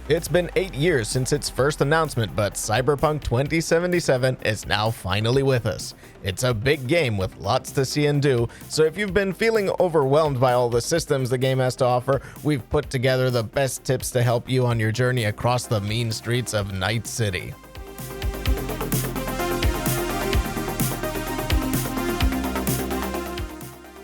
It's been 8 years since its first announcement, but Cyberpunk 2077 is now finally with us. It's a big game with lots to see and do, so if you've been feeling overwhelmed by all the systems the game has to offer, we've put together the best tips to help you on your journey across the mean streets of Night City.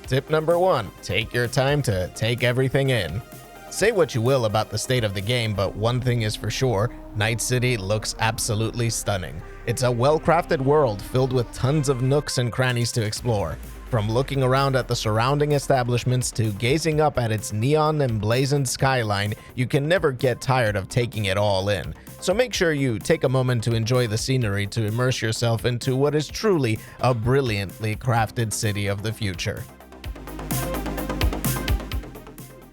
Tip number 1. Take your time to take everything in. Say what you will about the state of the game, but one thing is for sure, Night City looks absolutely stunning. It's a well-crafted world filled with tons of nooks and crannies to explore. From looking around at the surrounding establishments to gazing up at its neon-emblazoned skyline, you can never get tired of taking it all in. So make sure you take a moment to enjoy the scenery to immerse yourself into what is truly a brilliantly crafted city of the future.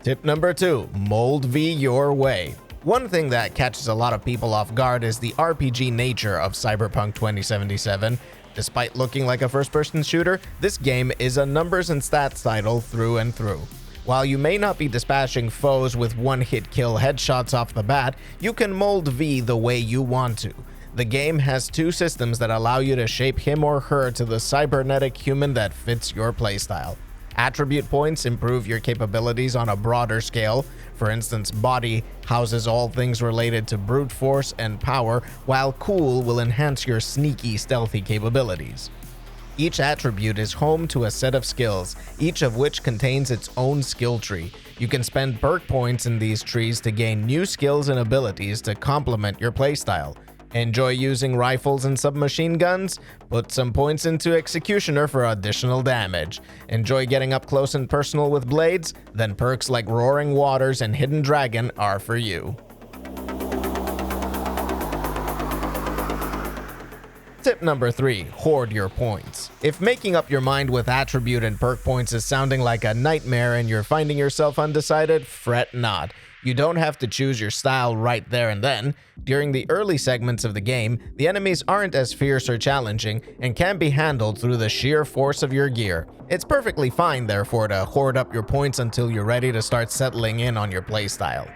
Tip number 2. Mold V your way. One thing that catches a lot of people off guard is the RPG nature of Cyberpunk 2077. Despite looking like a first-person shooter, this game is a numbers and stats title through and through. While you may not be dispatching foes with one-hit kill headshots off the bat, you can mold V the way you want to. The game has 2 systems that allow you to shape him or her to the cybernetic human that fits your playstyle. Attribute points improve your capabilities on a broader scale. For instance, Body houses all things related to brute force and power, while Cool will enhance your sneaky, stealthy capabilities. Each attribute is home to a set of skills, each of which contains its own skill tree. You can spend perk points in these trees to gain new skills and abilities to complement your playstyle. Enjoy using rifles and submachine guns? Put some points into Executioner for additional damage. Enjoy getting up close and personal with blades? Then perks like Roaring Waters and Hidden Dragon are for you. Tip number 3. Hoard your points. If making up your mind with attribute and perk points is sounding like a nightmare and you're finding yourself undecided, fret not. You don't have to choose your style right there and then. During the early segments of the game, the enemies aren't as fierce or challenging and can be handled through the sheer force of your gear. It's perfectly fine, therefore, to hoard up your points until you're ready to start settling in on your playstyle.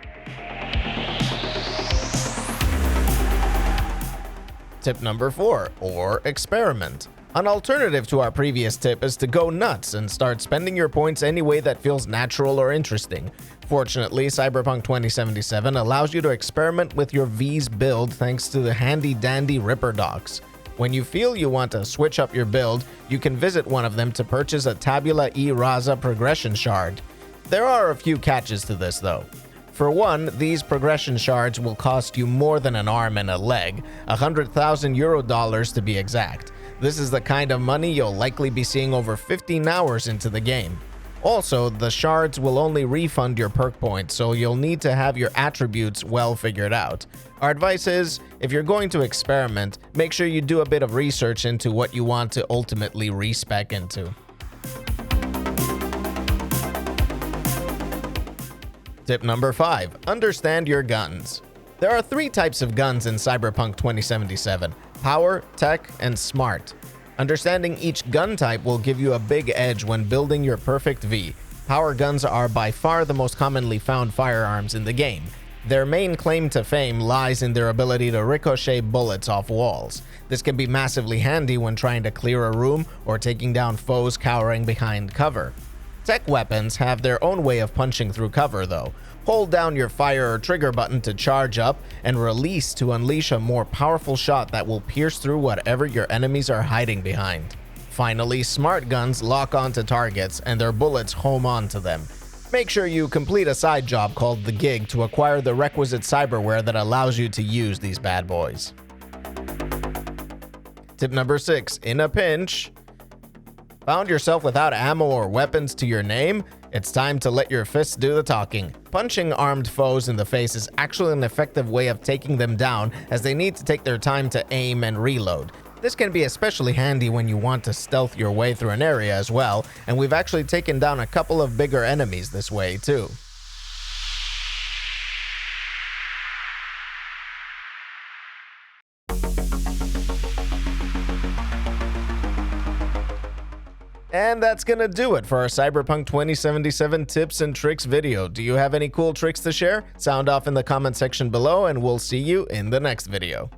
Tip number 4. Or experiment. An alternative to our previous tip is to go nuts and start spending your points any way that feels natural or interesting. Fortunately, Cyberpunk 2077 allows you to experiment with your V's build thanks to the handy-dandy Ripper docs. When you feel you want to switch up your build, you can visit one of them to purchase a Tabula e Rasa progression shard. There are a few catches to this though. For one, these progression shards will cost you more than an arm and a leg, $100,000 to be exact. This is the kind of money you'll likely be seeing over 15 hours into the game. Also, the shards will only refund your perk points, so you'll need to have your attributes well figured out. Our advice is, if you're going to experiment, make sure you do a bit of research into what you want to ultimately respec into. Tip number 5. Understand your guns. There are 3 types of guns in Cyberpunk 2077: Power, Tech, and Smart. Understanding each gun type will give you a big edge when building your perfect V. Power guns are by far the most commonly found firearms in the game. Their main claim to fame lies in their ability to ricochet bullets off walls. This can be massively handy when trying to clear a room or taking down foes cowering behind cover. Tech weapons have their own way of punching through cover though. Hold down your fire or trigger button to charge up, and release to unleash a more powerful shot that will pierce through whatever your enemies are hiding behind. Finally, smart guns lock onto targets and their bullets home onto them. Make sure you complete a side job called The Gig to acquire the requisite cyberware that allows you to use these bad boys. Tip number 6. In a pinch. Found yourself without ammo or weapons to your name? It's time to let your fists do the talking. Punching armed foes in the face is actually an effective way of taking them down, as they need to take their time to aim and reload. This can be especially handy when you want to stealth your way through an area as well, and we've actually taken down a couple of bigger enemies this way too. And that's gonna do it for our Cyberpunk 2077 tips and tricks video. Do you have any cool tricks to share? Sound off in the comment section below, and we'll see you in the next video.